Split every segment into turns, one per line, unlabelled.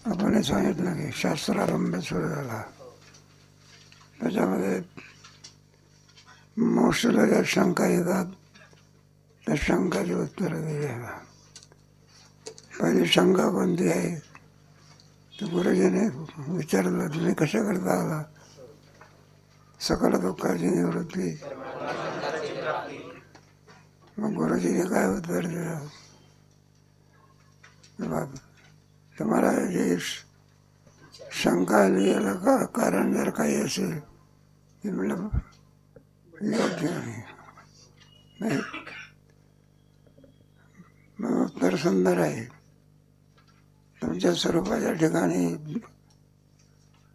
आपण सांगितलं की शास्त्रारंभ सुरू झाला, त्याच्यामध्ये मोक्षला ज्या शंका येतात त्या शंकाची उत्तरं दिली. पहिली शंका कोणती आहे तर गुरुजीने विचारलं, तुम्ही कशा करता आला सकल दुःखाची निवृत्ती? मग गुरुजीने काय उत्तर दिलं, तुम्हाला जे शंका आली याला का कारण जर काही असेल ते म्हटलं योग्य नाही. मग उत्तर सुंदर आहे. तुमच्या स्वरूपाच्या ठिकाणी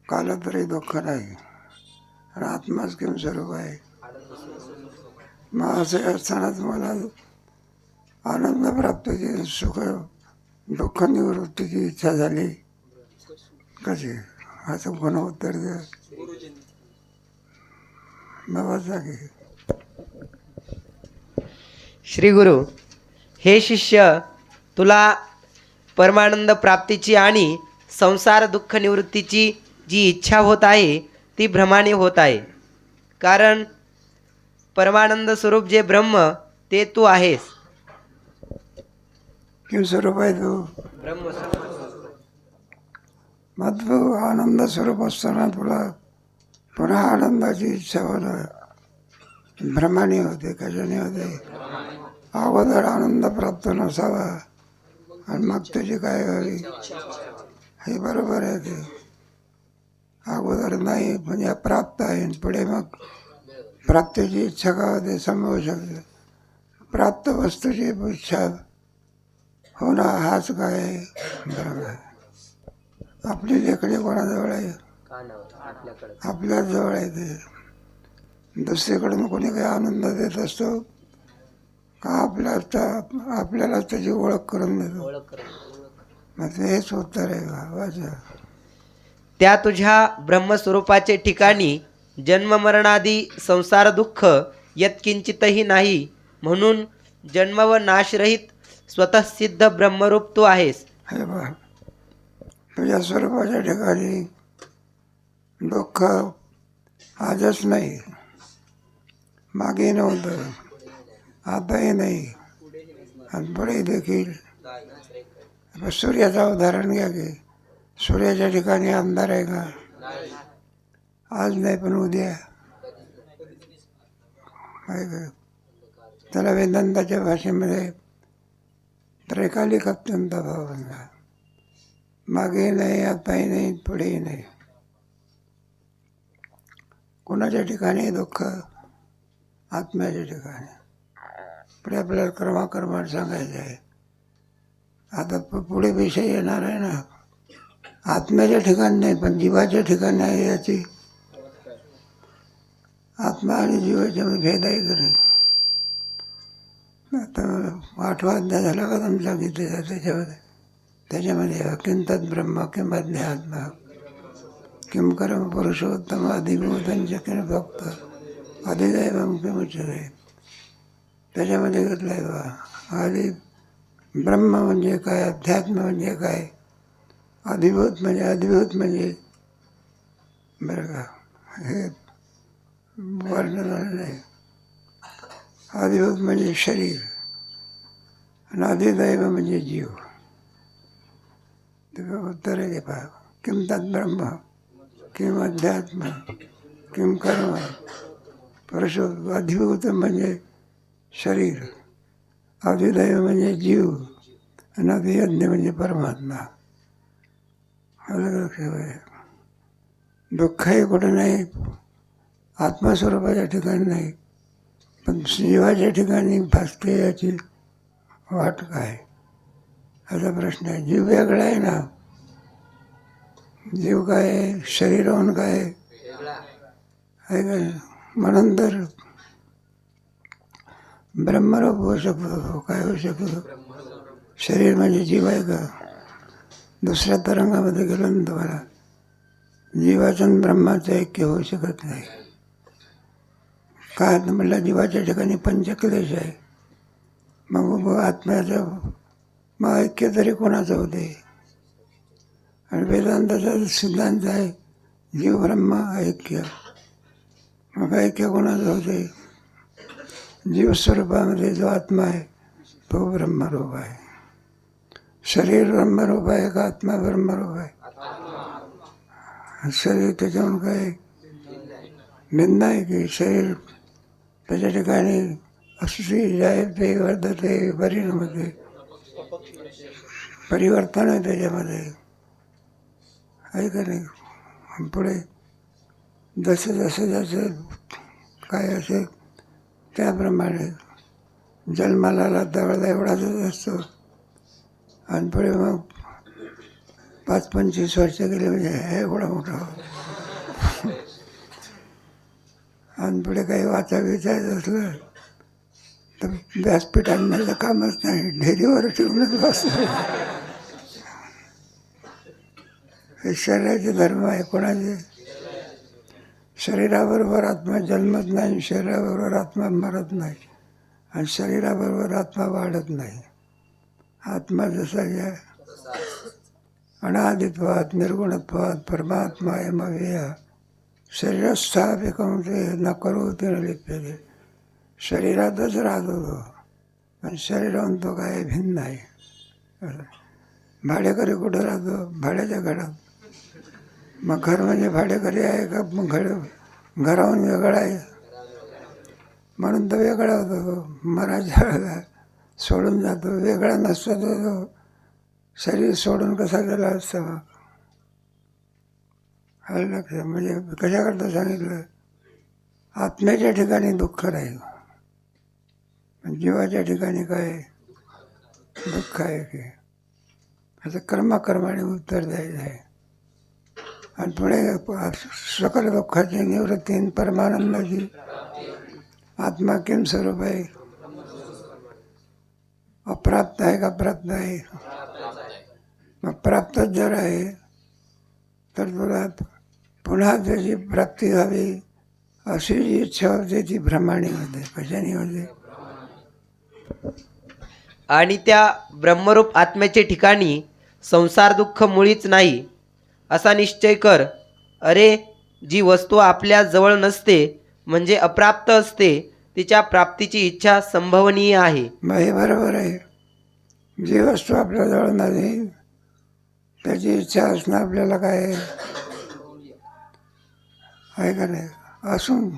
कालत्रही दुःख नाही आणि आत्माच किंवा स्वरूप आहे. मग असे असताना तुम्हाला आनंद प्राप्तीची सुख दुःख निवृत्तीची इच्छा झाली कशी? असं पुन्हा उत्तर द्या. बाबाचा की
श्री गुरु, हे शिष्य, तुला परमानंद प्राप्तीची आणि संसार दुःख निवृत्तीची जी इच्छा होत आहे ती भ्रमाने होत आहे. कारण परमानंद स्वरूप जे ब्रह्म ते तू आहेस.
किंवा स्वरूप आहे तू
ब्रह्म
मग तू आनंद स्वरूप असताना तुला पुन्हा आनंदाची इच्छा होणं भ्रमाने होते. कशाने होते? अगोदर आनंद प्राप्त नसावा आणि मग त्याची काय व्हावी हे बरोबर आहे. ते अगोदर नाही म्हणजे प्राप्त आहे आणि पुढे मग प्राप्तीची इच्छा का होते संभवू शकते. प्राप्त वस्तूची इच्छा होणं हाच काय बरोबर आहे. आपली लेकडी कोणाजवळ आहे? आपल्याच जवळ आहे. ते दुसरीकडून कोणी काही आनंद देत असतो का आपल्यालाच त्याची ओळख करून देतो? मग हेच उत्तर आहे का वाचा.
त्या तुझ्या ब्रह्मस्वरूपाचे ठिकाणी जन्ममरणादी संसार दुःख यत्किंचितही नाही, म्हणून जन्म व नाशरहित स्वतःसिद्ध ब्रह्मरूप तू आहेस.
हे बघ, तुझ्या स्वरूपाच्या ठिकाणी दुःख आजच नाही, मागे नव्हतं, आताही नाही आणि पुढे देखील. सूर्याचं उदाहरण घ्या की, सूर्याच्या ठिकाणी अंधार आहे का? आज नाही पण उद्या आहे का? त्याला वेदांताच्या भाषेमध्ये त्रैकालिक अत्यंत भाव म्हणला. मागे नाही, आताही नाही, पुढेही नाही. कोणाच्या ठिकाणी दुःख? आत्म्याच्या ठिकाणी. पुढे आपल्याला कर्माकर्मात सांगायचं आहे. आता पुढे विषय येणार आहे ना. आत्म्याच्या ठिकाणी नाही पण जीवाच्या ठिकाणी आहे याची. आत्मा आणि जीवाच्या भेद आहे की नाही? आता 8वा अध्याय झाला का तुमचा गीतेचा? त्याच्यामध्ये किं तत् ब्रह्म किं अध्यात्म किं कर्म पुरुषोत्तम अधिभूतंच किं भक्त अधिदैवं किमुच्यते. त्याच्यामध्ये घेतलं आहे बा, आधी ब्रह्म म्हणजे काय, अध्यात्म म्हणजे काय, अधिभूत म्हणजे बरं का, हे वर्णन झालेलं आहे. अधिभूत म्हणजे शरीर आणि अधिदैव म्हणजे जीव. ते उत्तर आहे पहा. किं तत् ब्रह्म किं अध्यात्म किं कर्म पुरुषो. अधिभूत म्हणजे शरीर, अधिदैव म्हणजे जीव आणि अधियज्ञ म्हणजे परमात्मा. अलग लक्षात. दुःखही कुठे नाही, आत्मस्वरूपाच्या ठिकाणी नाही, पण जीवाच्या ठिकाणी भासते याची वाट काय असा प्रश्न आहे. जीव वेगळा आहे ना. जीव काय आहे? शरीराहून काय आहे का? म्हणून तर ब्रह्मरूप होऊ शकतो. काय होऊ शकतो? शरीर म्हणजे जीव आहे का? दुसऱ्या तरंगामध्ये गेलं ना तुम्हाला, जीवाचं आणि ब्रह्माचं ऐक्य होऊ शकत नाही. काय म्हटलं, जीवाच्या ठिकाणी पंचक्लेश आहे. मग आत्म्याचं मग ऐक्य तरी कोणाचं होते? आणि वेदांताचा सिद्धांत आहे जीव ब्रह्म ऐक्य. मग ऐक्य कोणाचं होते? जीवस्वरूपामध्ये जो आत्मा आहे तो ब्रह्मरूप आहे. शरीर ब्रह्मरूप आहे का आत्मा ब्रह्मरूप आहे? शरीर त्याच्याहून काय भिन्न आहे की? शरीर त्याच्या ठिकाणी असुशी जायते वर्धते परिणमते, परिवर्तन आहे त्याच्यामध्ये, आहे का नाही? पुढे जसे जसे जसे काय असेल त्याप्रमाणे जन्माला आला त्यावेळेला एवढाच असतो आणि पुढे मग 5-25 वर्ष गेले म्हणजे हे एवढा मोठा आणि पुढे काही विचारायचं असलं तर व्यासपीठ आणण्याचं कामच नाही, ढेरीवर ठेवूनच बसतो. हे शरीराचे धर्म आहे. कोणाचे? शरीराबरोबर आत्मा जन्मत नाही, शरीराबरोबर आत्मा मरत नाही आणि शरीराबरोबर आत्मा वाढत नाही. आत्मा जसा आहे अनादित्वात निर्गुणत्वात परमात्मा एमव्यय शरीरस्थापिकं ते न करोति न लिप्यते. शरीरातच राहतो तो, पण शरीराहून तो काय भिन्न आहे. भाडेकरी कुठं राहतो? भाड्याच्या घरात. मग घर म्हणजे भाडेकरी आहे का? मग घराहून वेगळा आहे म्हणून तो वेगळा होतो. मराठा वेळेला सोडून जातो, वेगळा नसतो तो शरीर सोडून कसा गेला असता? आलं लक्षात? म्हणजे कशाकरता सांगितलं? आत्म्याच्या ठिकाणी दुःख राहील, जीवाच्या ठिकाणी काय दुःख आहे की? असं कर्माने उत्तर द्यायचं आहे. आणि पुढे सकल दुःखाची निवृत्ती परमानंदाची आत्मा किम स्वरूप आहे? अप्राप्त आहे का प्राप्त आहे? मग प्राप्तच जर आहे तर तुला पुन्हा त्याची प्राप्ती व्हावी अशी जी इच्छा होते ती भ्रमाने होते. कशाने होते?
आणि त्या ब्रह्मरूप आत्म्याचे ठिकाणी संसार दुःख मुळीच नाही असा निश्चय कर. अरे, जी वस्तू आपल्या जवळ नसते म्हणजे अप्राप्त असते तिच्या प्राप्तीची इच्छा संभवनीय आहे.
मग हे बरोबर आहे. जी वस्तू आपल्याजवळ नाही त्याची इच्छा असणं आपल्याला काय आहे का नाही? असून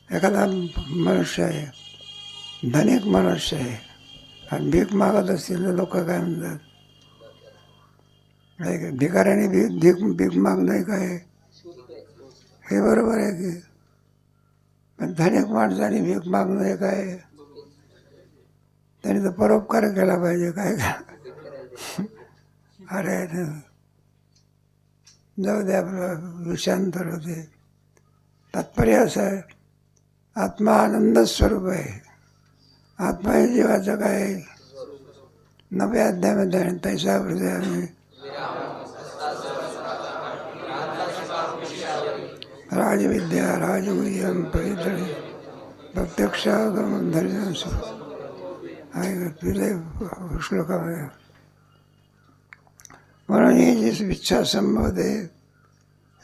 एखादा मनुष्य आहे, धनिक मनुष्य आहे आणि भीक मागत असतील तर लोक काय म्हणतात? आहे का? भिकाऱ्याने भीक मागणं काय हे बरोबर आहे की? पण धनिक माणसाने भीक मागणं हे काय? त्याने तर परोपकार केला पाहिजे. काय का? अरे जाऊ दे, आपलं विषांतर होते. तात्पर्य असं आहे, आत्मा आनंद स्वरूप आहे. आत्मा हे जीवाचं काय? 9व्या अध्यायामध्ये आणि 23व्या अध्यायामध्ये राजविद्या राजगुह्यम परितळे प्रत्यक्षागमन धर्म आहे तिथे श्लोकामध्ये. म्हणून ही जी इच्छा संभवते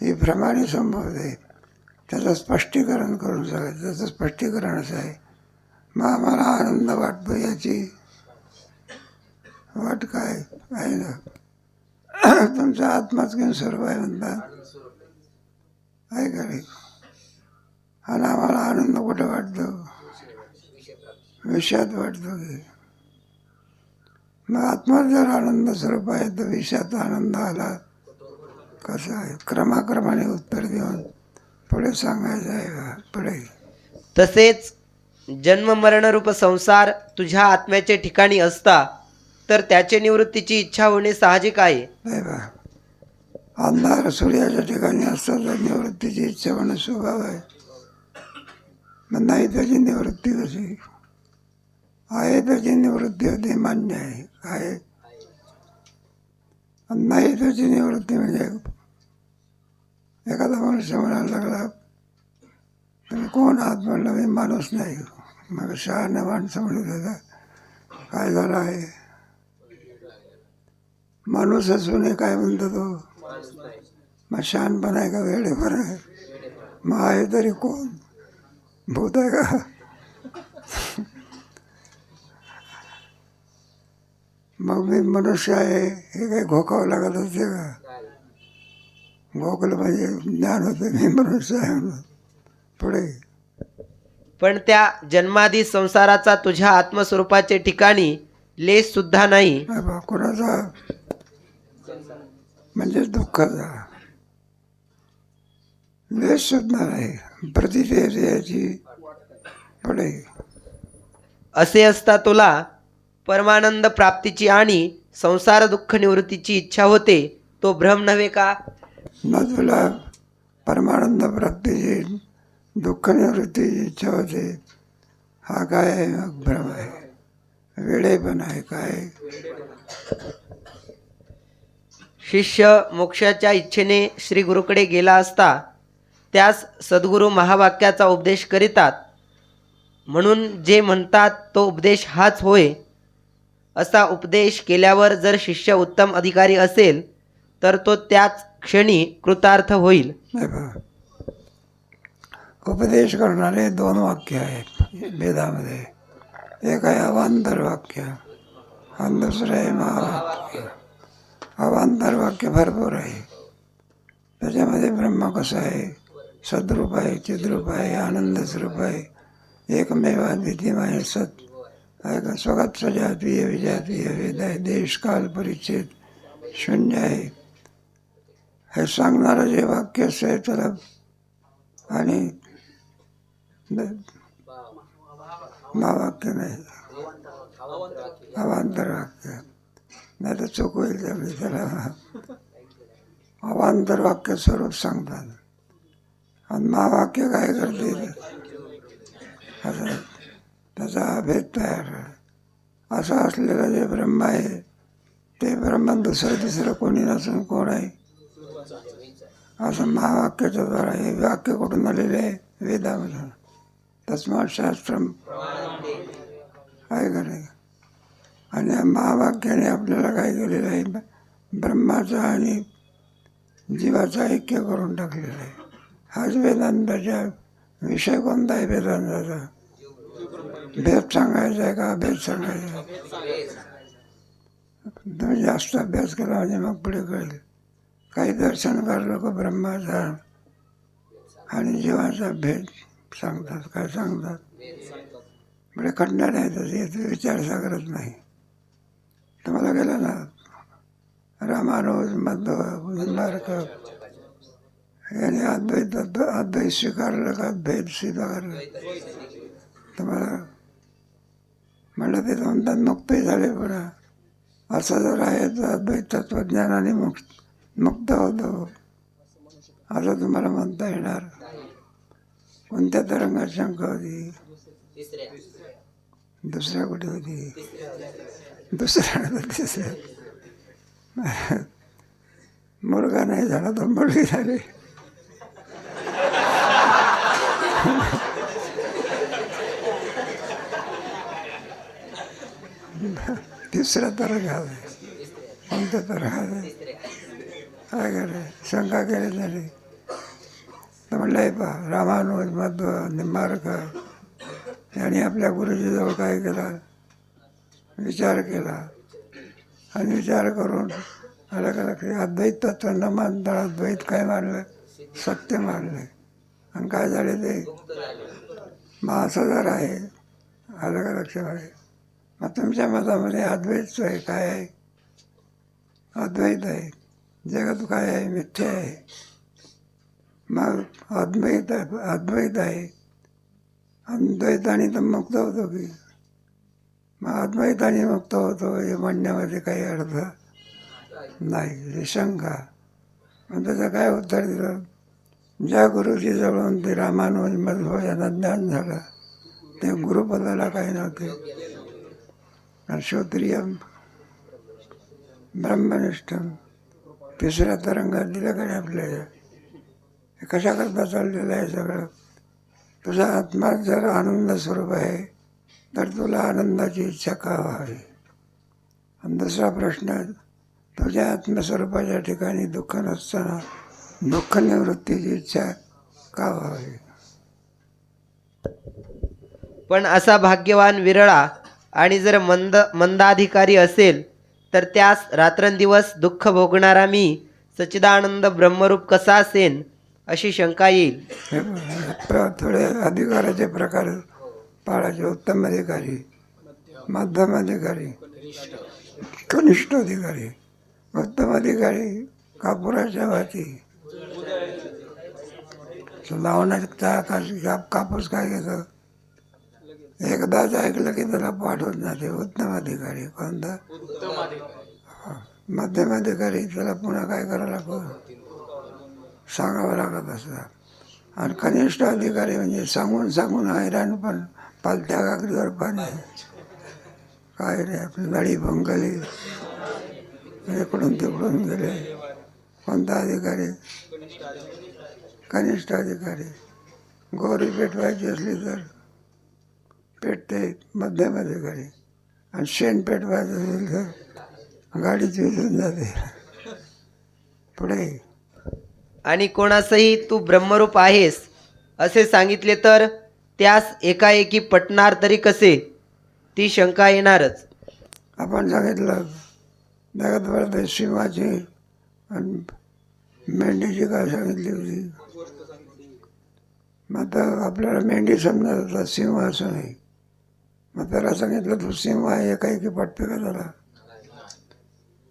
ही भ्रमाने संभवते. त्याचं स्पष्टीकरण करून सांगायचं. त्याचं स्पष्टीकरण असं आहे, मग आम्हाला आनंद वाटतो याची वाट काय आहे ना? तुमचा आत्माच घेऊन सर्व आहे म्हणतात, आहे का नाही? आणि आम्हाला आनंद कुठं वाटतो? विषयात वाटतो की? मग आत्मा जर आनंद स्वरूप आहे तर विषयात आनंद आला कसं आहे? क्रमाक्रमाने उत्तर देऊन पुढे सांगायचं आहे का? पुढे
तसेच जन्म मरणरूप संसार तुझ्या आत्म्याचे ठिकाणी असता तर त्याचे निवृत्तीची इच्छा होणे साहजिक आहे.
नाही बा, अंधार सूर्याच्या ठिकाणी असतं तर निवृत्तीची इच्छा होणं स्वभाव आहे. मग नाही त्याची निवृत्ती कशी? आहे त्याची निवृत्ती होते मान्य आहे. आहे नाही त्याची निवृत्ती म्हणजे एखादा मनुष्य म्हणायला लागला तुम्ही कोण आहात? म्हणलं मी माणूस नाही. मग शहाणा माणसं म्हणत होता काय झालं आहे? माणूस असूनही काय म्हणतो तो? मग शहाणपण आहे का वेडेपण आहे? मग आहे तरी कोण? भूत आहे का? मग मी मनुष्य आहे हे काही घोकावं लागत असते का? घोकलं म्हणजे ज्ञान होतं मी मनुष्य आहे म्हणून. पुढे
पण त्या जन्मादी संसाराचा तुझ्या आत्मस्वरूपाचे ठिकाणी लेस सुद्धा नाही.
बाबा कोणाचा म्हणजे दुःखाचा लेश सुद्धा नाही. प्रतिक्रियाची. पुढे
असे असता तुला परमानंद प्राप्तीची आणि संसार दुःख निवृत्तीची इच्छा होते, तो भ्रम नव्हे का?
न तुला परमानंद प्राप्तीची दुःख निवृत्तीची इच्छा होते, हा काय आहे? मग भ्रम आहे, वेडेपण आहे. काय
शिष्य मोक्षाच्या इच्छेने श्री गुरुकडे गेला असता त्यास सद्गुरू महावाक्याचा उपदेश करीतात, म्हणून जे म्हणतात तो उपदेश हाच होय. असा उपदेश केल्यावर जर शिष्य उत्तम अधिकारी असेल तर तो त्याच क्षणी कृतार्थ होईल.
नाही बा, उपदेश करणारे दोन वाक्य आहेत वेदामध्ये. एक आहे अवांतर वाक्य आणि दुसरं आहे महावाक्य. अवांतर वाक्य भरपूर आहे. त्याच्यामध्ये ब्रह्म कसं आहे? सद्रूप आहे, चिद्रूप आहे, आनंद स्वरूप आहे, एकमेव अद्वितीय सत आहे का? स्वगत सजातीय विजातीय वेद आहे, देश काल परिच्छेद शून्य आहे. हे सांगणारं जे वाक्य आहे त्याला आणि महावाक्य नाही, अवांतर वाक्य. नाही तर चूक होईल त्यावेळी. त्याला अवांतर वाक्य स्वरूप सांगतात आणि महावाक्य काय करते? असं त्याचा अभेद तयार. असं असलेलं जे ब्रह्म आहे ते ब्रह्म दुसरं तिसरं कोणी नसून कोण आहे? असं महावाक्याच्या द्वारा. हे वाक्य कुठून आलेले आहे? वेदामधून. तस्मात् शास्त्रम आहे का नाही? आणि या महावाक्याने आपल्याला काय केलेलं आहे? ब्रह्माचा आणि जीवाचा ऐक्य करून टाकलेला आहे. हाच वेदांताचा विषय. कोणता आहे वेदांताचा? भेद सांगायचा आहे का अभेद सांगायचा आहे? तुम्ही जास्त अभ्यास केला म्हणजे मग पुढे कळेल. काही दर्शनकार लोक ब्रह्माचा आणि जीवाचा भेद सांगतात. काय सांगतात? म्हणजे खंड नाही तसे विचारसागरच नाही. तुम्हाला गेलं ना रामानुज मध्व निंबार्क याने अद्वैत स्वीकारलं का भेद स्वीकारलं? तुम्हाला म्हणलं ते म्हणतात मुक्तही झाले. पण असं जर आहे तर अद्वैत तत्त्वज्ञानाने मुक्त होतो असं तुम्हाला म्हणता येणार? कोणत्या तरंगात शंका होती? दुसऱ्या कुठे होती? दुसऱ्या तिसऱ्या. मुलगा नाही झाला तर मुलगी झाली. तिसऱ्या तरंग आहे. कोणत्या तरंग आहे? काय करे शंका केली झाली तर म्हणलं हे पहा रामानुज मध्व निंबार्क यांनी आपल्या गुरुजीजवळ काय केला? विचार केला आणि विचार करून अलग अलग अद्वैत तत्व न मानता अद्वैत काय मानलं? सत्य मानलं. आणि काय झाले ते? मग असं जर आहे अलग अलग आहे. मग तुमच्या मतामध्ये अद्वैतच आहे. काय आहे? अद्वैत आहे. जगत काय आहे? मिथ्या आहे. मग अद्वैत आहे. अद्वैताने तर मुक्त होतो की? मग अद्वैताने मुक्त होतो हे म्हणण्यामध्ये काही अर्थ नाही. शंका. मग त्याचं काय उत्तर दिलं? ज्या गुरुजी जवळून ते रामानुज मध्व यांना ज्ञान झालं ते गुरुपदाला काही नव्हते. श्रोत्रियम ब्रह्मनिष्ठम तिसऱ्या तरंगात दिलं का नाही आपल्याला? हे कशाकरता चाललेलं आहे सगळं? तुझा आत्मा जर आनंद स्वरूप आहे तर तुला आनंदाची इच्छा का व्हावी? आणि दुसरा प्रश्न, तुझ्या आत्मस्वरूपाच्या ठिकाणी दुःख नसताना दुःख निवृत्तीची इच्छा का व्हावी?
पण असा भाग्यवान विरळा आणि जर मंदाधिकारी असेल तर त्यास रात्रंदिवस दुःख भोगणारा मी सच्चिदानंद ब्रह्मरूप कसा असेन अशी शंका येईल.
हे थोडे अधिकाराचे प्रकार पाळायचे. उत्तम अधिकारी, मध्यम अधिकारी, कनिष्ठ अधिकारी. उत्तम अधिकारी कापुराच्या वाती लावण्याचा कापूस काय घेतं, एकदाच ऐकलं की त्याला पाठवत जाते. उत्तम अधिकारी कोणता? मध्यम अधिकारी त्याला पुन्हा काय करावं लागतं, सांगावं लागत असतं. आणि कनिष्ठ अधिकारी म्हणजे सांगून सांगून हैराण, पण पालत्या कागदीवर पाणी. काय रे आपली नळी भंगली, इकडून तिकडून गेले. कोणता अधिकारी? कनिष्ठ अधिकारी. गोरी पेटवायची असली तर पेटते मध्यम अधिकारी, आणि शेण पेटवायचं असेल तर गाडीच विजून जाते. पुढे
आणि कोणासही तू ब्रह्मरूप आहेस असे सांगितले तर त्यास एकाएकी पटणार तरी कसे, ती शंका येणारच.
आपण सांगितलं जगतभरात सिंहाची आणि मेंढीची काय सांगितली होती. मग तर आपल्याला मेंढी समजत होता, सिंह असं नाही. मग त्याला सांगितलं तू सिंह आहे, एकाएकी पटते का त्याला?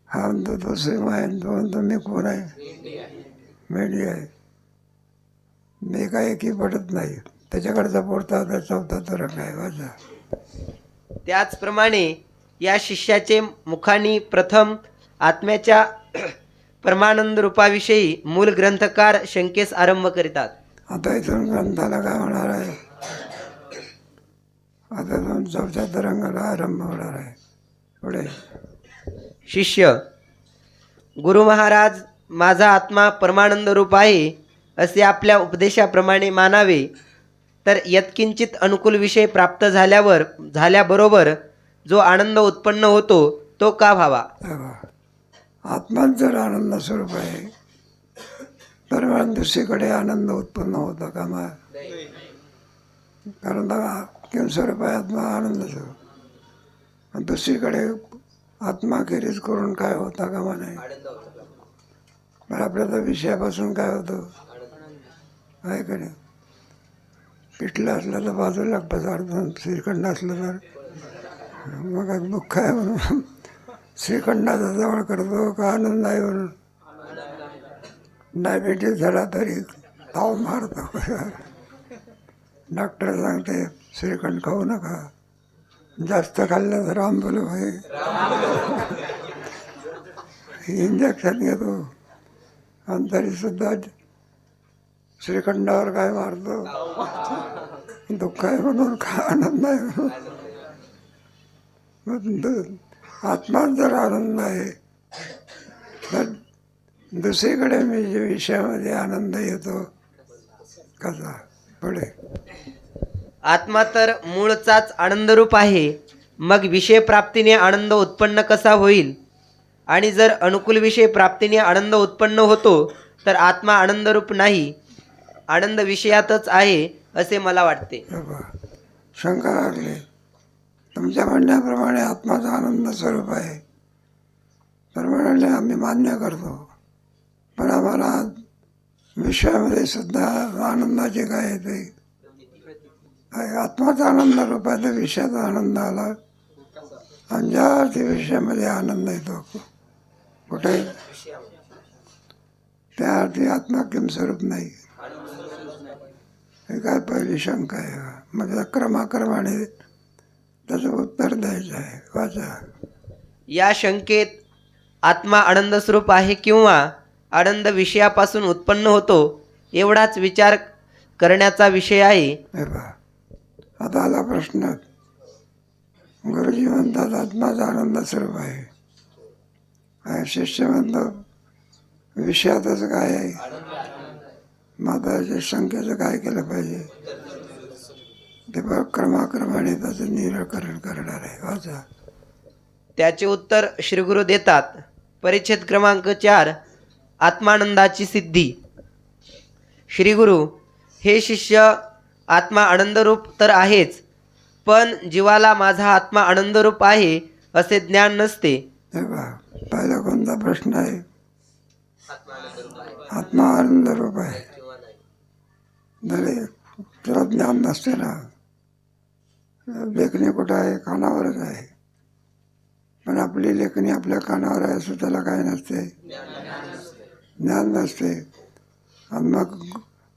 हा म्हणतो तो सिंह आहे, तो म्हणतो मी कोण आहे, मेंढी आहे. एकाएकी पटत नाही. त्याच्याकडचा पुढचा आता चौथा तरंग आहे. वाचा.
त्याचप्रमाणे या शिष्याचे मुखानी प्रथम आत्म्याच्या परमानंद रूपाविषयी मूल ग्रंथकार शंकेस आरंभ करीतात.
आता इथून ग्रंथाला काय होणार आहे, आता इथून चौथ्या तरंगाला आरंभ होणार आहे. पुढे
शिष्य, गुरु महाराज, माझा आत्मा परमानंद रूप आहे असे आपल्या उपदेशाप्रमाणे मानावे तर यत्किंचित अनुकूल विषय प्राप्त झाल्याबरोबर जो आनंद उत्पन्न होतो तो का व्हावा?
आत्माच जर आनंद स्वरूप आहे तर दुसरीकडे आनंद उत्पन्न होता कामा. कारण किम स्वरूप आहे आत्मा, आनंद स्वरूप. दुसरीकडे आत्माखेरीज करून काय होता कामा नाही. पण आपल्याला विषयापासून काय होतं आहे का नाही. पिठलं असलं तर बाजूला पदार्थ, श्रीखंड असलं तर मग दुःख आहे म्हणून श्रीखंडाचा जवळ करतो का आनंद आहे म्हणून. डायबिटीस झाला तरी ताव मारतो. डॉक्टर सांगते श्रीखंड खाऊ नका, जास्त खाल्लं तर आंबोलो आहे. इंजेक्शन घेतो आणि तरीसुद्धा श्रीखंडावर काय मारतो, दुःख आहे म्हणून का आनंद आहे म्हणून. आत्मा जर आनंद आहे तर दुसरीकडे मी जे विषयामध्ये आनंद येतो कसा. पुढे
आत्मा तर मूळचाच आनंदरूप आहे, मग विषय प्राप्तीने आनंद उत्पन्न कसा होईल? आणि जर अनुकूल विषय प्राप्तीने आनंद उत्पन्न होतो तर आत्मा आनंदरूप नाही, आनंद विषयातच आहे असे मला वाटते.
शंका लागली. तुमच्या म्हणण्याप्रमाणे आत्माचा आनंद स्वरूप आहे तर म्हणाले आम्ही मान्य करतो, पण आम्हाला विषयामध्ये सुद्धा आनंदाचे काय येते. आत्माचा आनंद रूप आहे तर विषयाचा आनंद आला, आणि ज्या अर्थी विषयामध्ये आनंद येतो कुठे त्या अर्थी आत्मा किम स्वरूप नाही. हे काय पहिली शंका आहे. म्हणजे क्रमाक्रमाने त्याचं उत्तर द्यायचं आहे. वाचा.
या शंकेत आत्मा आनंद स्वरूप आहे किंवा आनंद विषयापासून उत्पन्न होतो एवढाच विचार करण्याचा विषय आहे.
हे पहा, आता आला प्रश्न. गुरुजी म्हणतात आत्माचा आनंद स्वरूप आहे, शिष्य म्हणतो विषयातच काय आहे. माताच्या शंकेचं काय केलं पाहिजे ते क्रमाक्रमाने त्याचं निराकरण करणार आहे. वाचा.
त्याचे उत्तर श्रीगुरु देतात. परिच्छेद क्रमांक 4 आत्मानंदाची सिद्धी. श्री गुरु, हे शिष्य, आत्मा आनंदरूप तर आहेच, पण जीवाला माझा आत्मा आनंदरूप आहे असे ज्ञान नसते.
हे पहा, पहिला कोणता प्रश्न आहे? आत्मा आनंद रूप आहे. झाले, तुला ज्ञान नसते ना. लेखणी कुठं आहे? कानावरच आहे. पण आपली लेखणी आपल्या कानावर आहे असं त्याला काय नसते, ज्ञान नसते. आणि मग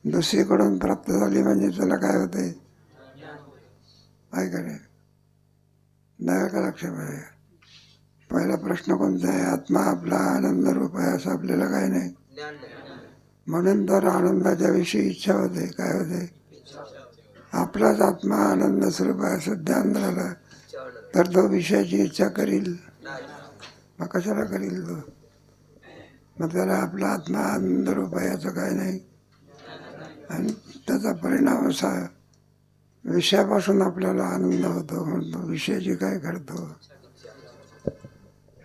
दुसरीकडून प्राप्त झाली म्हणजे त्याला काय होते? काय करे नाही का लक्षात आहे. पहिला प्रश्न कोणता आहे? आत्मा आपला आनंद रूप आहे असं आपल्याला काय नाही. म्हणून तर आनंदाच्या विषयी इच्छा होते. काय होते? आपलाच आत्मा आनंद स्वरूप आहे असं ज्ञान झालं तर तो विषयाची इच्छा करील? मग कशाला करील तो? मग त्याला आपला आत्मा आनंद रूप आहे याचं काय नाही. आणि त्याचा परिणाम असा, विषयापासून आपल्याला आनंद होतो म्हणतो, विषयाची काय करतो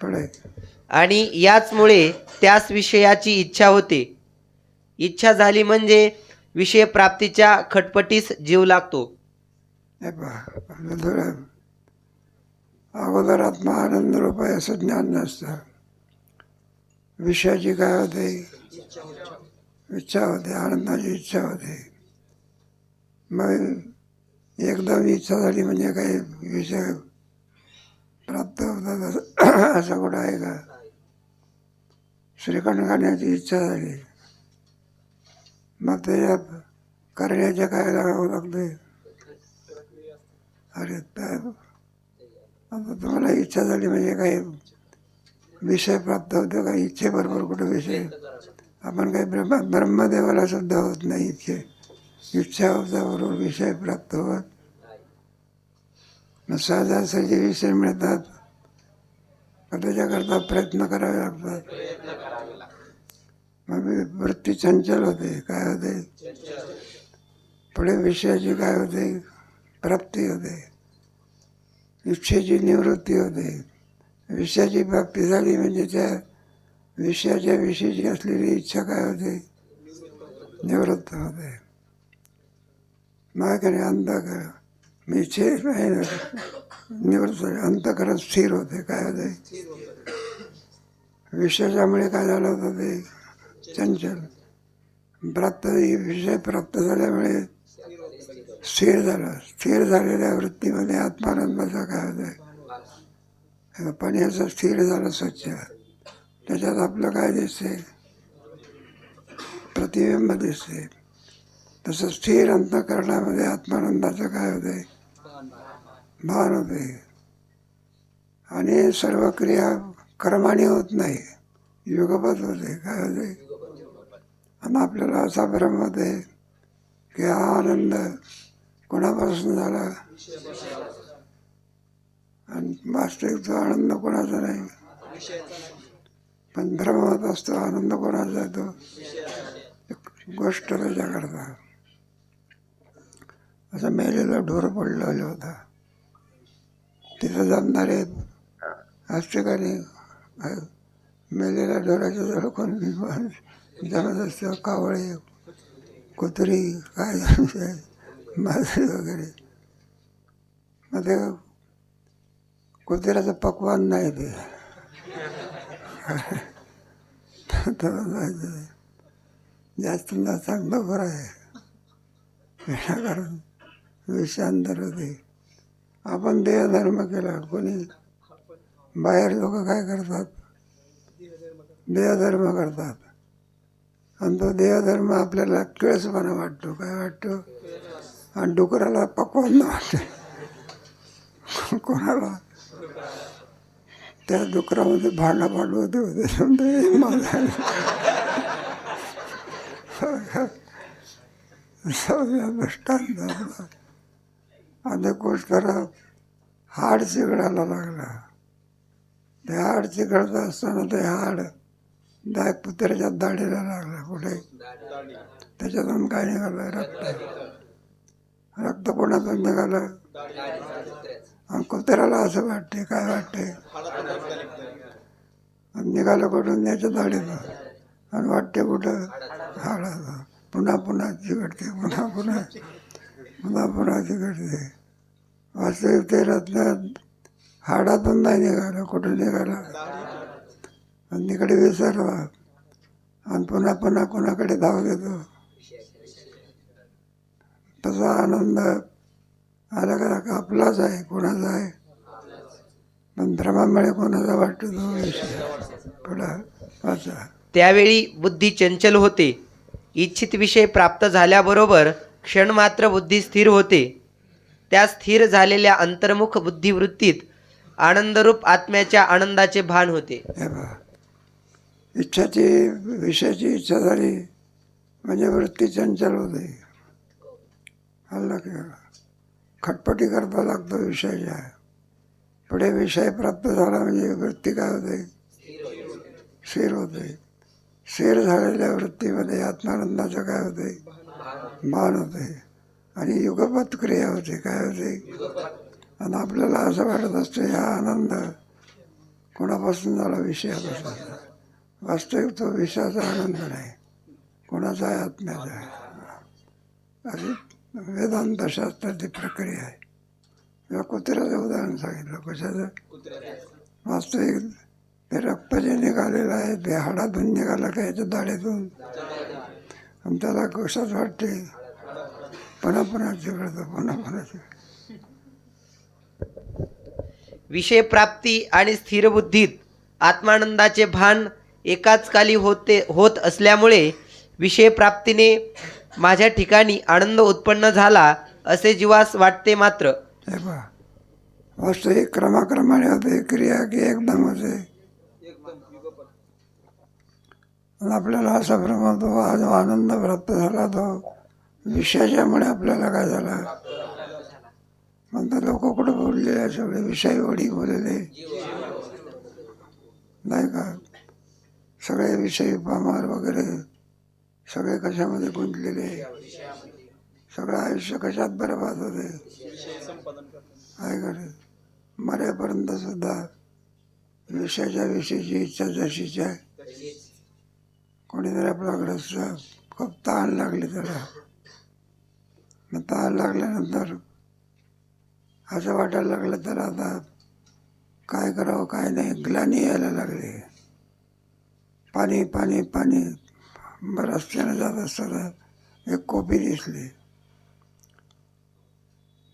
पडे.
आणि याचमुळे त्याच विषयाची इच्छा होते. इच्छा झाली म्हणजे विषय प्राप्तीच्या खटपटीस जीव लागतो.
हे पहा, आपलं थोडं अगोदर आत्मा आनंद रूप आहे असं ज्ञान नसतं. विषयाची काय होते? इच्छा होते, आनंदाची इच्छा होते. मग एकदम इच्छा झाली म्हणजे काही विषय प्राप्त होतात असं कुठं आहे का? श्रीखंड खाण्याची इच्छा झाली, मग त्याच्यात करण्याच्या काय लागावं लागते? अरे काय आता तुम्हाला इच्छा झाली म्हणजे काही विषय प्राप्त होतो का? इच्छेबरोबर कुठं विषय? आपण काही ब्रह्मदेवाला सुद्धा होत नाही इच्छा होता बरोबर विषय प्राप्त होत. मग सहजासहजी विषय मिळतात का त्याच्याकरता प्रयत्न करावे लागतात? मग वृत्ती चंचल होते. काय होते? पुढे विषयाची काय होते? प्राप्ती होते, इच्छेची निवृत्ती होते. विषयाची प्राप्ती झाली म्हणजे त्या विषयाच्या विषयीची असलेली इच्छा काय होते? निवृत्त होते. मग अंतःकरण मी इच्छे निवृत्त अंतःकरण स्थिर होते. काय होते? विषयाच्यामुळे काय झालं होतं? ते चंचल प्राप्त, विषय प्राप्त झाल्यामुळे स्थिर झालं. स्थिर झालेल्या वृत्तीमध्ये आत्मानंदाचा काय होतं? पाण्याचं स्थिर झालं स्वच्छ, त्याच्यात आपलं काय दिसते? प्रतिबिंब दिसते. तसं स्थिर अंतःकरणामध्ये आत्मानंदाचं काय होते? भान होते. आणि सर्व क्रिया कर्माने होत नाही, युगपत होते. काय होते? आणि आपल्याला असा भ्रम होते की हा आनंद कोणापासून झाला, आणि वास्तविक तो आनंद कोणाचा नाही. पण भ्रम होत असतो आनंद कोणाचा आहे. तो गोष्ट त्याच्याकरता असं मेलेला ढोर पडलेला होता. तिथं जमणारे असते का नाही? मेलेल्या ढोराच्या जवळ कोण जमत असतं? कावळे, कुत्री, काय मासे वगैरे. मग ते कुत्र्याचं पक्वान नाही ते जास्त ना चांगलं बरं आहे, विनाकारण विषांतर होते. आपण देहधर्म केला. कोणी बाहेर लोक काय करतात? देहधर्म करतात. आणि तो देहधर्म आपल्याला किळसपणा वाटतो. काय वाटतो? आणि डुकराला पक्वान वाटते. कोणाला त्या डुकरामध्ये भांडणं पाडवते होते समजा माझा दृष्टांत आपला. आणि गोष्टला हाड चिघळायला लागला. ते हाड चिघळत असताना ते हाड कुत्र्याच्या दाढीला लागला. कुठे? त्याच्यातून काय निघालं? रक्त. रक्त कोणातून निघालं? आणि कुत्र्याला असं वाटते. काय वाटते? आणि निघालं कुठून याच्या दाढीत आणि वाटते कुठं हाडाचं. पुन्हा पुन्हा चिकटते, पुन्हा पुन्हा पुन्हा पुन्हा चिकटते. वास्तविक ते रत्न हाडातून नाही निघालं, कुठून निघालं आणि तिकडे विसरला आणि पुन्हा पुन्हा कोणाकडे धाव घेतो. तसा आनंद आला का आपलाच आहे, कोणाचा आहे, पण भ्रमामुळे कोणाचा वाटतो तो विषय पुढा वाचा.
त्यावेळी बुद्धी चंचल होते. इच्छित विषय प्राप्त झाल्याबरोबर क्षणमात्र बुद्धी स्थिर होते. त्या स्थिर झालेल्या अंतर्मुख बुद्धिवृत्तीत आनंदरूप आत्म्याच्या आनंदाचे भान होते.
हे पहा, इच्छाची विषयाची इच्छा झाली म्हणजे वृत्ती चंचल होते. हल्ला की खटपटी करता लागतो विषयाच्या. पुढे विषय प्राप्त झाला म्हणजे वृत्ती काय होते, स्थिर होते. स्थिर झालेल्या वृत्तीमध्ये आत्मानंदाचं काय होते, भान होते आणि युगपत क्रिया होते. काय होते, आणि आपल्याला असं वाटत असतं हा आनंद कोणापासून झाला, विषयापासून. वास्तविक तो विषयाचा आनंद नाही, कोणाचा आहे, आत्म्याचा आहे. अशी वेदांतशास्त्राची प्रक्रिया आहे. किंवा कुत्र्याचं उदाहरण सांगितलं. कशाचं, वास्तविक ते रक्त जे निघालेलं आहे ते हाडातून निघालं का याच्या दाढेतून, आणि त्याला कशाच वाटते, पुन्हा पुन्हा चिकटतो, पुन्हा पुन्हा चिकटतो.
विषय प्राप्ती आणि स्थिर बुद्धीत आत्मानंदाचे भान एकाच काली होत असल्यामुळे विषय प्राप्तीने माझ्या ठिकाणी आनंद उत्पन्न झाला असे जीवास वाटते. मात्र
हे पहा, वास्तविक क्रमाक्रमाने होते क्रिया की एकदम होते. आणि आपल्याला असा भ्रम होतो आज आनंद प्राप्त झाला, तो विषयाच्यामुळे आपल्याला काय झाला. म्हणतात लोक कुठं बोललेले आहे, सगळे विषय वडी बोललेले नाही का. सगळे विषय पामार वगैरे सगळे कशामध्ये गुंतलेले, सगळं आयुष्य कशात बरबाद होते आहे का. मरेपर्यंत सुद्धा विषयाच्या विषयीची इच्छा जशीची आहे. कोणीतरी आपला ग्रस्त खूप ताण लागली त्याला, मग ताण लागल्यानंतर असं वाटायला लागलं तर आता काय करावं काय नाही, ग्लानी यायला लागली. पाणी पाणी पाणी. रस्त्याने जात असताना एक कोपी दिसली.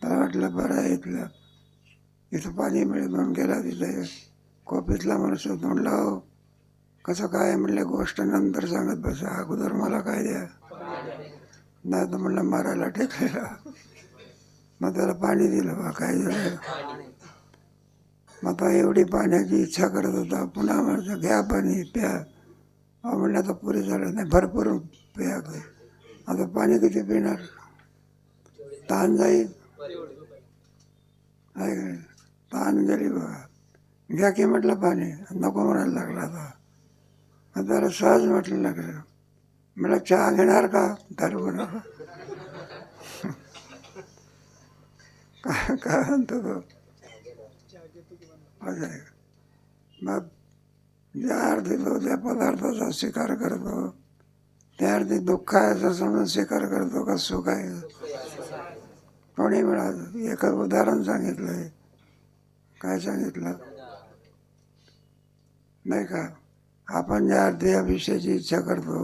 त्याला वाटलं बरं आहे इथं पाणी मिळेल म्हणून गेला. तिथे कोपीतला माणूस म्हणला हो कसं काय, म्हणले गोष्ट नंतर सांगत बसा, अगोदर मला काय द्या. नाही तर म्हणलं मारायला टेकलेला. मग त्याला पाणी दिलं. बा काय झालं, मग आता एवढी पाण्याची इच्छा करत होता. पुन्हा म्हणायचं घ्या पाणी प्या. म्हणलं आता पुरे झालं नाही, भरपूर प्या. आता पाणी किती पिणार, ताण जाईल आहे का. ताण गेली बघा. घ्या की म्हटलं पाणी, नको म्हणायला लागला. आता मग त्याला सहज म्हटलं लागलं, मला चहा घेणार का, दारू नका. काय म्हणतो तो, असं आहे. मग ज्या अर्थी तो त्या पदार्थाचा स्वीकार करतो, त्या अर्थी दुःख आहे असं समजून स्वीकार करतो का सुख आहे. कोणी मिळालं. एक उदाहरण सांगितलंय. काय सांगितलं नाही का, आपण ज्या अर्थी या विषयाची इच्छा करतो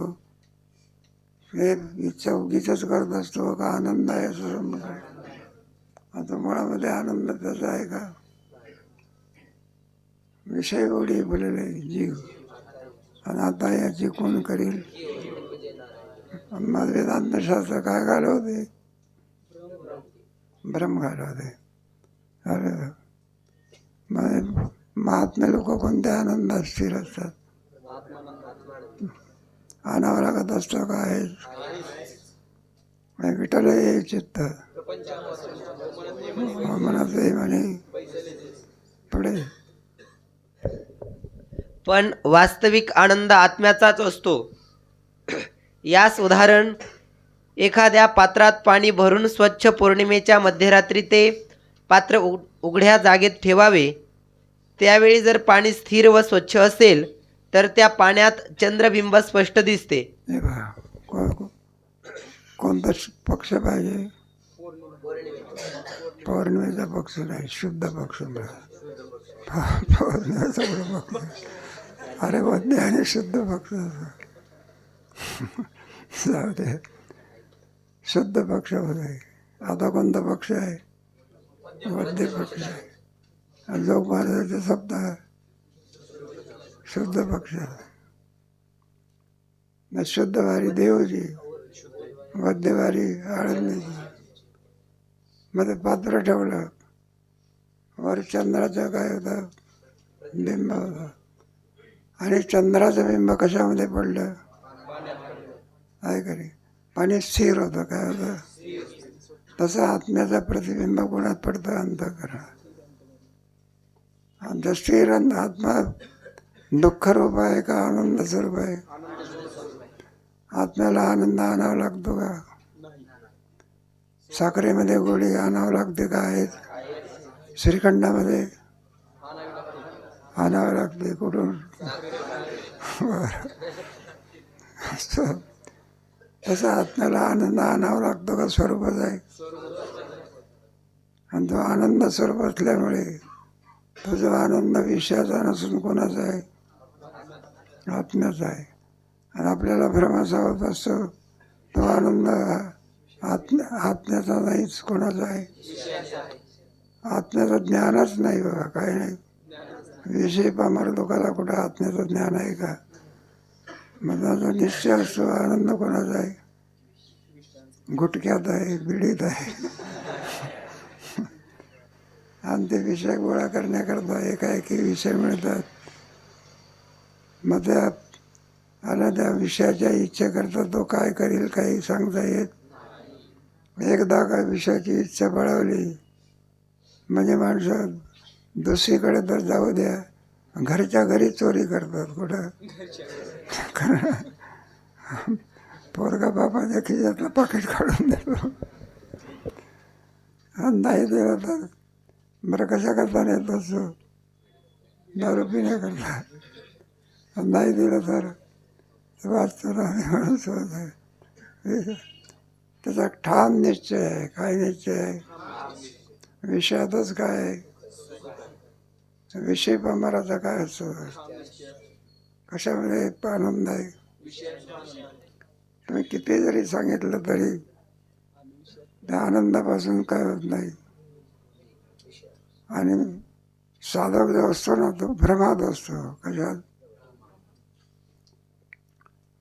हे इच्छा उगीच करत असतो का आनंद आहे असं समजतो. आता मुळामध्ये आनंद त्याचा आहे का, विषय एवढी बोलले जीव. आणि आता याची कोण करील. मग वेदांतशास्त्र काय घालवते, भ्रम घालवते. अरे मग महात्मे लोक कोणत्या आनंदात स्थिर असतात. आणावं लागत असतं काय, विठ्ठल हे चित्त मनात म्हणे पुढे.
पण वास्तविक आनंद आत्म्याचाच असतो. यास उदाहरण, एखाद्या पात्रात पाणी भरून स्वच्छ पौर्णिमेच्या मध्यरात्री ते पात्र उघड्या जागेत ठेवावे. त्यावेळी जर पाणी स्थिर व स्वच्छ असेल तर त्या पाण्यात चंद्रबिंब स्पष्ट दिसते.
हे पहा, कोणता पक्ष पाहिजे? पौर्णिमेचा पक्ष नाही, शुद्ध पक्ष पौर्णिमेचा कुठं पक्ष? अरे वद्य आणि शुद्ध पक्ष जाऊ दे, शुद्ध पक्ष होते. आता कोणता पक्ष आहे? वद्य पक्ष आहे. आणि जो महाराजांचा शब्द शुद्ध पक्ष आहे. शुद्ध वारी देवची, वद्यवारी आळंदीची. मध्ये पात्र ठेवलं, वर चंद्राचं काय होतं? बिंब होतं. आणि चंद्राचं बिंब कशामध्ये पडलं? आहे का नाही? पाणी स्थिर होतं. काय होतं? तसं आत्म्याचं प्रतिबिंब कोणात पडतं? अंतःकरणात. आमचा स्थिर आत्मा दुःख रूप आहे का आनंद स्वरूप आहे? आत्म्याला आनंद आणावा लागतो का? साखरेमध्ये गोळी आणावं लागते का? आहेत. श्रीखंडामध्ये आणावं लागते. कुठून? तसं आत्म्याला आनंद आणावा लागतो का? स्वरूपच आहे. आणि तो आनंद स्वरूप असल्यामुळे तो जो आनंद विषयाचा नसून कोणाचा आहे? आत्म्याचा आहे. आणि आपल्याला भ्रमाचा होत असतो तो आनंद आत्म्याचा नाहीच, कोणाचा आहे? आत्म्याचं ज्ञानच नाही बघा, काही नाही. विषय पामर लोकांना कुठं आत्म्याचं ज्ञान आहे का? मनाचा निश्चय असतो. आनंद कोणाचा आहे? गुटक्यात आहे, बिडीत आहे. आणि ते विषय गोळा करण्याकरता एकाएकी विषय मिळतात. मग त्या विषयाच्या इच्छेकरता तो काय करेल काही सांगता येत. एकदा काय विषयाची इच्छा बळावली म्हणजे माणसं दुसरीकडे तर जाऊ द्या, घरच्या घरी चोरी करतात. कुठं? पोरगा बापाच्या खिशातलं पाकिट काढून देतो. नाही दिलं तर बरं कशा करता येत असतो? दारू पिण्याकरता. नाही दिलं तर वाचतो म्हणून सोडत आहे. त्याचा ठाम निश्चय आहे. काय निश्चय आहे? विषयातच काय आहे? विषय पामराचा काय असतो? कशामध्ये आनंद आहे? तुम्ही किती जरी सांगितलं तरी त्या आनंदापासून काय होत नाही. आणि साधक जो असतो ना तो भ्रमात असतो. कशात?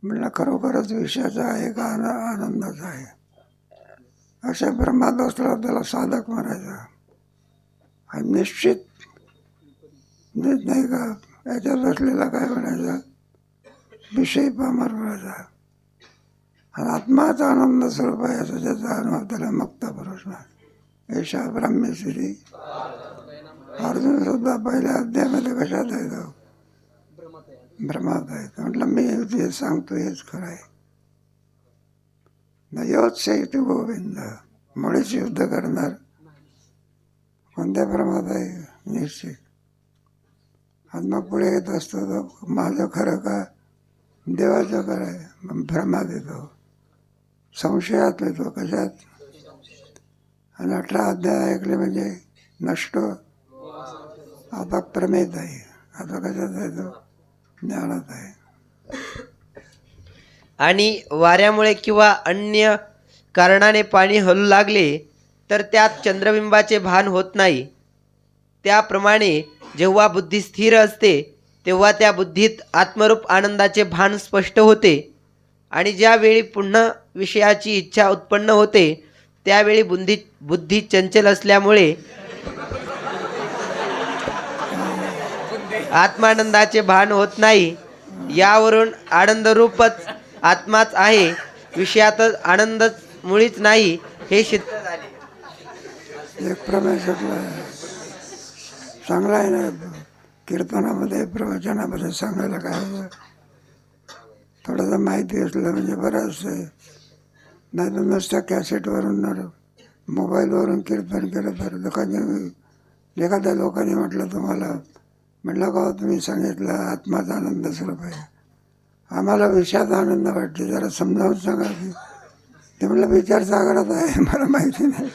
म्हणलं खरोखरच विषयाचा आहे का आनंदाचा आहे? अशा भ्रमात असला त्याला साधक म्हणायचा. आणि निश्चित नाही का याच्यात असलेला काय म्हणायचा? विषय पामर म्हणायचा. आणि आत्माचा आनंद स्वरूप आहे असं ज्याचा अनुभव त्याला मुक्त पुरुष म्हणतात. एषा ब्रह्मस्थिती. अर्जुन सुद्धा पहिल्या अध्यायामध्ये कशात आहे तो? भ्रमात आहे. म्हटलं मी जे सांगतो हेच खरं आहे. योत्सहित गोविंद. मुळेच युद्ध करणार कोणत्या भ्रमात आहे? निश्चित. आणि मग पुढे येत असतो तो माझं खरं का देवाचं खरं आहे. मग भ्रमात येतो, संशयात येतो. कशात? आणि 18 अध्याय ऐकले म्हणजे नष्ट. आता प्रमेत आहे. आता कशात आहे तो? ज्ञानात आहे.
आणि वाऱ्यामुळे किंवा अन्य कारणाने पाणी हलू लागले तर त्यात चंद्रबिंबाचे भान होत नाही. त्याप्रमाणे जेव्हा बुद्धी स्थिर असते तेव्हा त्या बुद्धीत आत्मरूप आनंदाचे भान स्पष्ट होते. आणि ज्यावेळी पुन्हा विषयाची इच्छा उत्पन्न होते त्यावेळी बुद्धी चंचल असल्यामुळे आत्मानंदाचे भान होत नाही. यावरून आनंदरूपच आत्माच आहे, विषयातच आनंदच मुळीच नाही हे सिद्ध झाले.
एक प्रमेय चांगला आहे ना. कीर्तनामध्ये प्रवचनामध्ये सांगायला काय होतं? थोडंसं माहिती असलं म्हणजे बरं असतं. नाही तर नुसत्या कॅसेटवरून मोबाईलवरून कीर्तन केलं तर एखाद्या लोकांनी म्हटलं तुम्हाला म्हटलं का तुम्ही सांगितलं आत्माचा आनंद स्वरूप आहे, आम्हाला विषयाचा आनंद वाटते, जरा समजावून सांगा की. ते म्हटलं विचार सागरात आहे, मला माहिती नाही,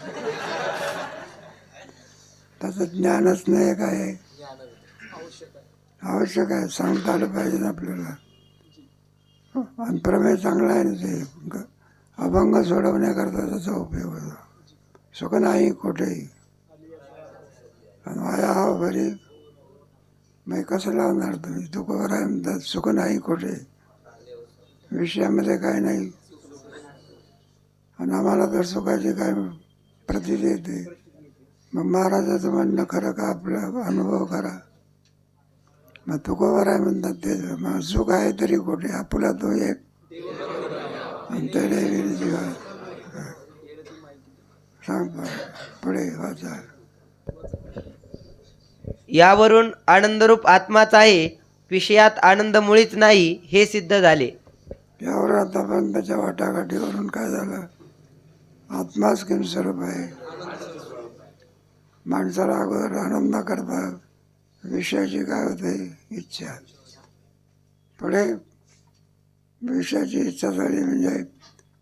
त्याचं ज्ञानच नाही. काय आवश्यक आहे, सांगता आलं पाहिजे ना आपल्याला. आणि प्रमेय चांगला आहे ना, ते अभंग सोडवण्याकरता त्याचा उपयोग होतो. सुख नाही कोठेही आणि माया हा बरी. मग कसं लावणार तुम्ही? तुकोबर आहे म्हणतात सुख नाही कोठे, विषयामध्ये काय नाही. आणि आम्हाला तर सुखाची काय प्रतीती येते. मग महाराजाचं म्हणणं खरं का, आपला अनुभव करा. मग तुकोबर आहे म्हणतात ते. मग सुख आहे तरी कोठे, आपुला तो एक आणि त्याला जीवा. सांग पुढे वाचा.
यावरून आनंदरूप आत्माच आहे, विषयात आनंद मुळीच नाही हे सिद्ध झाले.
यावर आतापर्यंतच्या वाटाघाटीवरून काय झालं, आत्माच किम स्वरूप आहे. माणसाला अगोदर आनंद करता विषयाची काय होते, इच्छा. पुढे विषयाची इच्छा झाली म्हणजे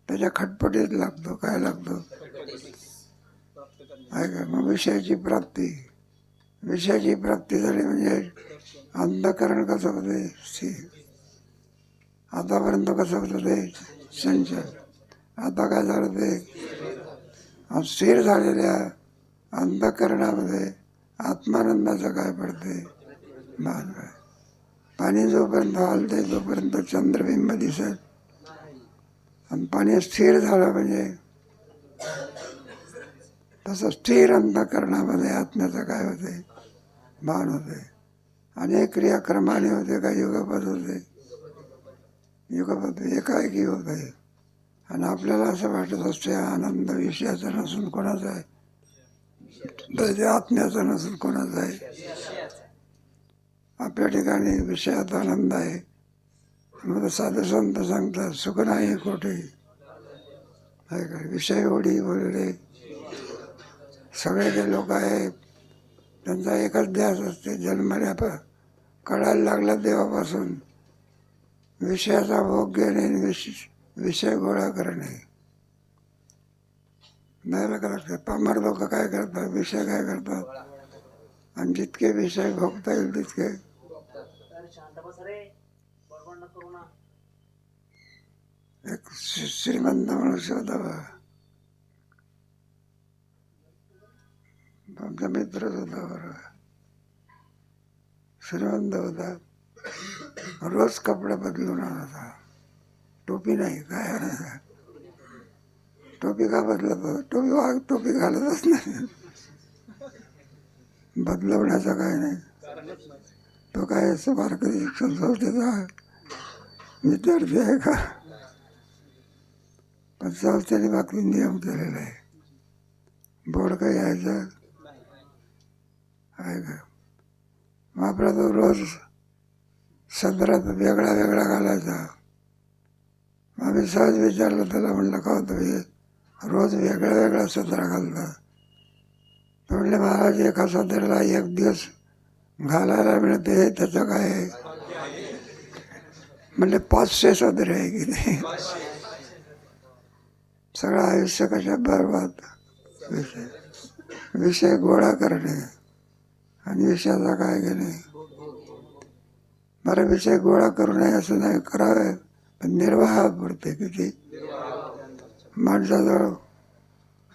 त्याच्या खटपटीत लागतो. काय लागतो, आहे का. मग विषयाची प्राप्ती, विषयाची प्राप्ती झाली म्हणजे अंतःकरण कसं होते, स्थिर. आतापर्यंत कसं होतं ते चंचल, आता काय झालं ते स्थिर झालेल्या अंतःकरणामध्ये आत्मानंदाचं काय पडते, भान. पाणी जोपर्यंत हलते तोपर्यंत चंद्रबिंब दिसत, आणि पाणी स्थिर झालं म्हणजे तसं स्थिर अंतःकरणामध्ये आत्म्याचं काय होते, भान होते. अनेक क्रियाक्रमाने होते, काही युगपत होते, युगपत एकाएकी होत आहे. आणि आपल्याला असं वाटत असते आनंद विषयाचा नसून कोणाचा आहे, त्याच्या आत्म्याचा नसून कोणाचा आहे. आपल्या ठिकाणी विषयात आनंद आहे. मग साधू संत सांगतात सुख नाही कोठे, आहे का. विषय ओढी वगैरे सगळे जे लोक आहेत त्यांचा एकच ध्यास असते, जन्मल्या कळायला लागला देवापासून विषयाचा भोग घेणे, विषय गोळा करणे. नाही लागतात. पामर लोक काय करतात, विषय काय करतात, आणि जितके विषय भोगता येईल तितके. एक श्रीमंत माणूस होता, आमचा मित्रच होता, बरोबर श्रीमंत होता. रोज कपडे बदलून आणायचा, टोपी नाही, काय आणायचा. टोपी का बदलत होता, टोपी घालतच नाही, बदलवण्याचा काय नाही. तो काय बारकरी शिक्षण संस्थेचा विद्यार्थी आहे का, पण संस्थेने बाकी नियम केलेला आहे. बोर्ड काही यायचं आहे का. मग आपला तो रोज सदरात वेगळा वेगळा घालायचा. आम्ही सहज विचारलं त्याला, म्हणलं का होतं रोज वेगळा वेगळा सदरा घालता. तर म्हणले महाराज एका सदराला एक दिवस घालायला मिळते, त्याचं काय आहे. म्हणजे 500 सदर आहे की नाही. सगळं आयुष्य कशा बरबाद. विषय गोळा करणे आणि विषयाचा काय घेणे. बरं विषय गोळा करू नये असं नाही, करावे, पण निर्वाह पुरते किती. माणसाजवळ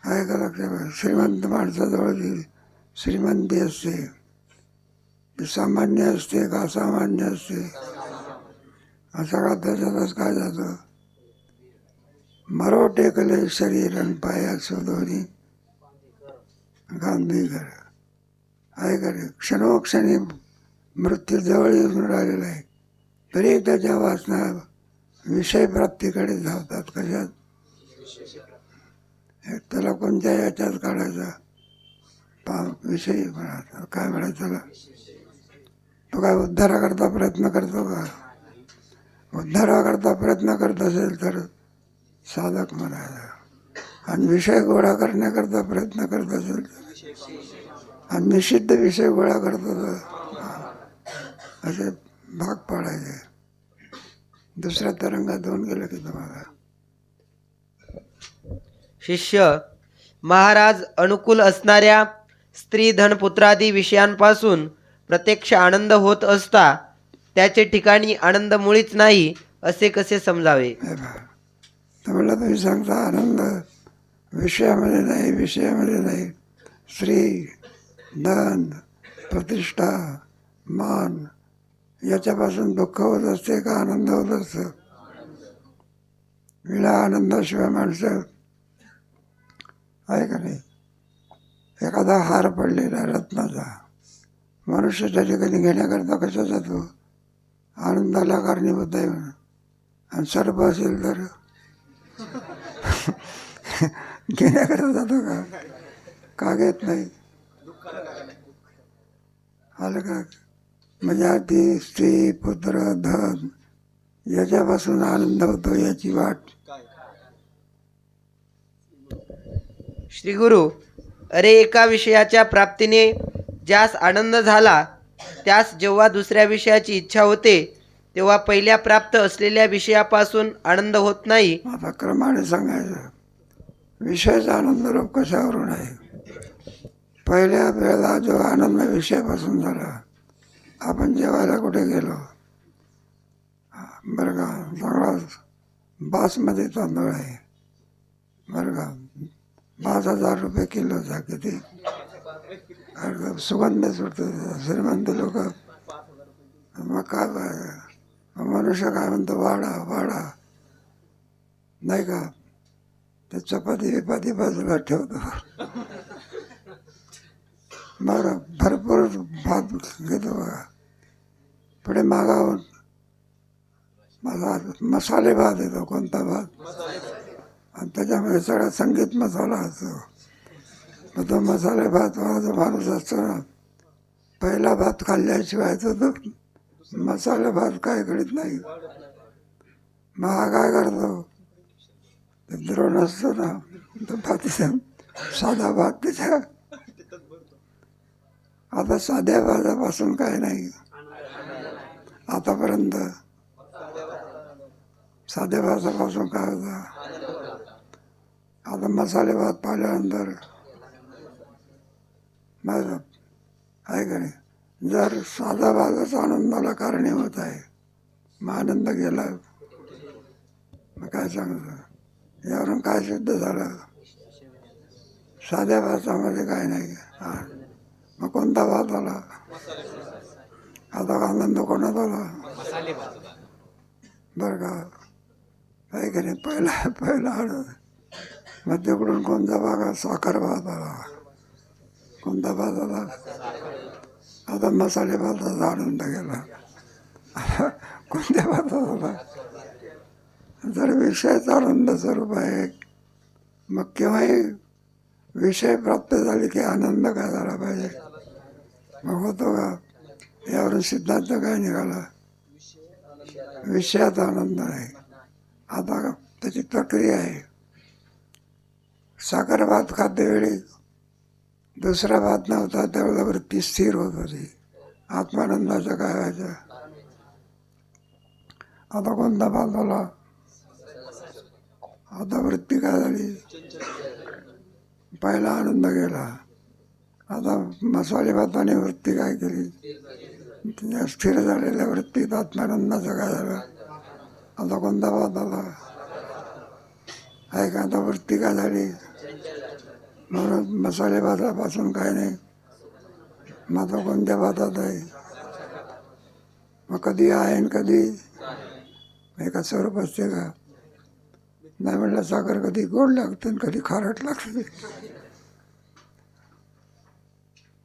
आहे का लक्षात. श्रीमंत माणसाजवळ जी श्रीमंती असते ती सामान्य असते का असामान्य असते, सगळा त्याच्यातच काय जातं. मरो टेकले शरीर आणि पाया शोधोनी गांधीकर, आहे का रे. क्षणोक्षणी मृत्यू जवळ येऊन राहिलेला आहे, तरी त्याच्या वासना विषय प्राप्तीकडे धावतात. कशात, त्याला कोणत्या याच्यात काढायचा, विषयी म्हणायचा. काय म्हणायचं त्याला, तो काय उद्धाराकरता प्रयत्न करतो का. उद्धाराकरता प्रयत्न करत असेल तर साधक म्हणायचा, आणि विषय गोळा करण्याकरता प्रयत्न करत असेल तर, आणि निषिद्ध विषय गोळा करतो तर असे भाग पाडायचे. दुसऱ्या तरंगात होऊन गेलं की तुम्हाला
शिष्य महाराज अनुकूल असणाऱ्या स्त्री धनपुत्रादी विषयांपासून प्रत्यक्ष आनंद होत असता त्याचे ठिकाणी आनंद मुळीच नाही असे कसे समजावे?
हे पहा, तर म्हणलं तुम्ही सांगता आनंद विषयामध्ये नाही, विषयामध्ये नाही. स्त्री, धन, प्रतिष्ठा, मान याच्यापासून दुःख होत असते का आनंद होत असतं? विना आनंदाशिवाय माणसं आहे का नाही? एखादा हार पडलेला रत्नाचा मनुष्य त्या ठिकाणी घेण्याकरता कशा जातो? आनंदाला कारणीभूत आहे म्हणून. आणि सर्प असेल तर घेण्याकरता जातो का? का घेत नाही? आलं का? म्हणजे अति स्त्री, पुत्र, धन याच्यापासून आनंद होतो याची वाट.
श्री गुरु, अरे एका विषयाच्या प्राप्तीने ज्यास आनंद झाला त्यास जेव्हा दुसऱ्या विषयाची इच्छा होते तेव्हा पहिल्या प्राप्त असलेल्या विषयापासून आनंद होत नाही.
आता क्रमाने सांगायचं. विषयाचा आनंद रूप कशावरून आहे? पहिल्या वेळेला जो आनंद विषयापासून झाला, आपण जेवायला कुठे गेलो, बरं का, चांगला बासमती तांदूळ आहे बरं का, 5,000 रुपये किलोचा. किती सुगंध सुटतो. श्रीमंत लोक मग काय मनुष्य काय म्हणतो, वाडा वाडा नाही का, ते चपाती बिपाती बाजूला ठेवतो. बरं भरपूर भात घेतो बघा. पुढे मागावून मला मसाले भात येतो. कोणता भात? आणि त्याच्यामध्ये सगळा संगीत मसाला असतो. मग तो मसाले भात वाला जो माणूस असतो ना, पहिला भात खाल्ल्याशिवाय तो मसाले भात काय करीत नाही. मग हा काय करतो, ते द्रोण असतो ना, तो भात साधा भात त्याच्या. आता साध्या भातापासून काय नाही आतापर्यंत. साध्या भातापासून काय होतं, आता मसाले भात पाहिल्यानंतर माझं आहे का नाही. जर साधा भातच आनंदाला कारणीभूत आहे, मग आनंद गेला. मग काय सांगतो, यावरून काय सिद्ध झालं? साध्या भातामध्ये काय नाही. मग कोणता भात आला? आता आनंद कोणात आला? बरं का, आहे का नाही. पहिला आलं, मग तिकडून कोणता भाग? साखर भात आला. कोणता भात आला? आता मसाले भाताचा आनंद गेला. कोणत्या भातात आला? जर विषयाचा आनंद स्वरूप आहे, मग केव्हाही विषय प्राप्त झाले की आनंद काय झाला पाहिजे? मग होतो का? यावरून सिद्धांत काय निघाला? विषयाचा आनंद आहे. आता त्याची प्रक्रिया आहे. साखर भात खातेवेळी दुसरा भात नव्हता, त्यावेळेला वृत्ती स्थिर होत होती. आत्मानंदाचं काय व्हायचं? आता कोणता भात आला? आता वृत्ती काय झाली? पहिला आनंद गेला. आता मसाले भाताने वृत्ती काय केली? स्थिर झालेल्या वृत्तीत आत्मानंदाचं काय झालं? आता कोणता भात आला? आहे का? आता वृत्ती काय झाली? म्हणून मसाले भातापासून काय नाही. मग आता कोणत्या भातात आहे? मग कधी आहे आणि कधी एका स्वरूप असते का? नाही म्हटलं, साखर कधी गोड लागते आणि कधी खारट लागते.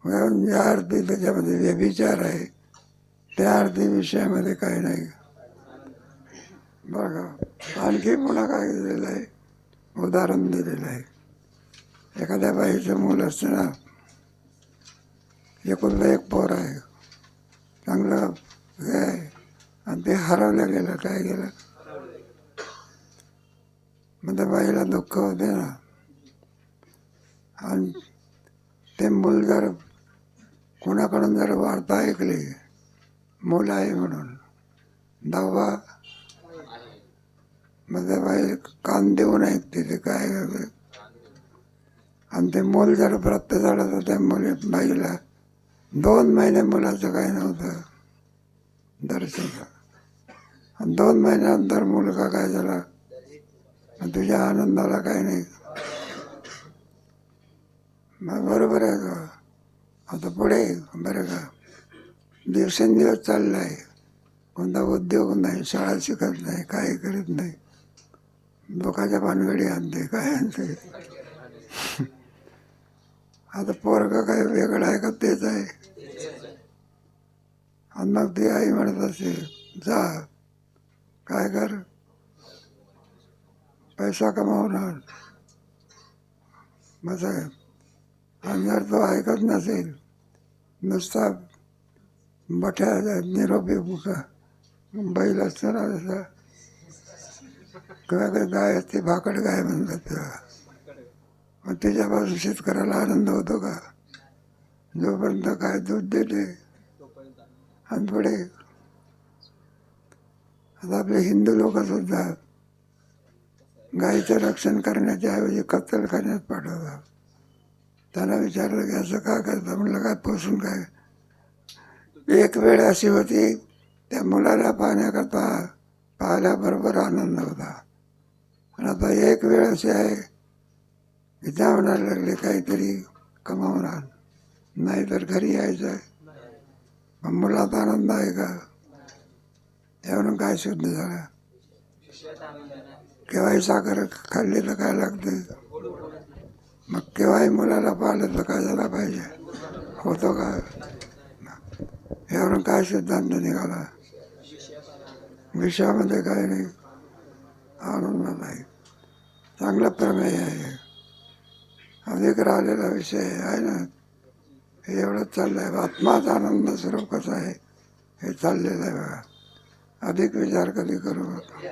ज्या अर्थी त्याच्यामध्ये व्यभिचार आहे, त्या अर्थी विषयामध्ये काही नाही. बघा, आणखी पुन्हा काय दिलेलं आहे, उदाहरण दिलेलं आहे. एखाद्या बाईचं मूल असतं ना, एकुलता एक पोर आहे, चांगलं हे आहे, आणि ते हरवलं गेलं. काय गेलं? मग त्या बाईला दुःख होते ना. आणि ते मूल जर कोणाकडून जर वार्ता ऐकली, मूल आहे म्हणून. 10वा मध्ये बाई कान देऊन ऐकते ते काय. आणि ते मूल जर प्राप्त झालं तर त्या बाईला 2 महिने मुलाचं काही नव्हतं दर्शन. आणि 2 महिन्यानंतर मुलगा काय झाला, तुझ्या आनंदाला काही नाही. मग बरोबर आहे का. आता पुढे बरं का, दिवसेंदिवस चाललं आहे, कोणता उद्योग नाही, शाळा शिकत नाही, काही करीत नाही, लोकांच्या भानगडी आणते, काय आणते. आता पोरगा काय वेगळं आहे का तेच आहे. आणि मग ती आई म्हणत असे, जा काय कर, पैसा कमावणार. मग आणि जर तो ऐकत नसेल, नुसता मोठ्या निरोपी बैल असतो ना तसा, किंवा गाय असते, भाकड गाय म्हणतात तेव्हा, मग त्याच्यापासून शेतकऱ्याला आनंद होतो का. जोपर्यंत गाय दूध देते. आणि पुढे आता आपले हिंदू लोक सुद्धा गायीचं रक्षण करण्याच्या ऐवजी कत्तलखान्यात पाठवतात. त्यांना विचारलं की असं का करतं, म्हणलं काय पोसून काय. एक वेळ अशी होती, त्या मुलाला पाहण्याकरता पाहिल्याबरोबर आनंद होता. आणि आता एक वेळ अशी आहे की त्या म्हणायला लागले काहीतरी कमावून आण, नाही तर घरी यायचं आहे. मग मुलात आनंद आहे का. यावरून काय शुद्ध झालं. केव्हाही साखर खाल्ली तर काय लागते. मग केव्हाही मुलाला पाहिलं तर काय झाला पाहिजे, होतो का. यावरून काय सिद्धांत निघाला. विषयामध्ये काय नाही, आनंद नाही. चांगला प्रमेय आहे, अधिक राहिलेला विषय आहे ना. हे एवढंच चाललं आहे. आत्माच आनंद स्वरूप कसं आहे हे चाललेलं आहे बघा. अधिक विचार कधी करू नका.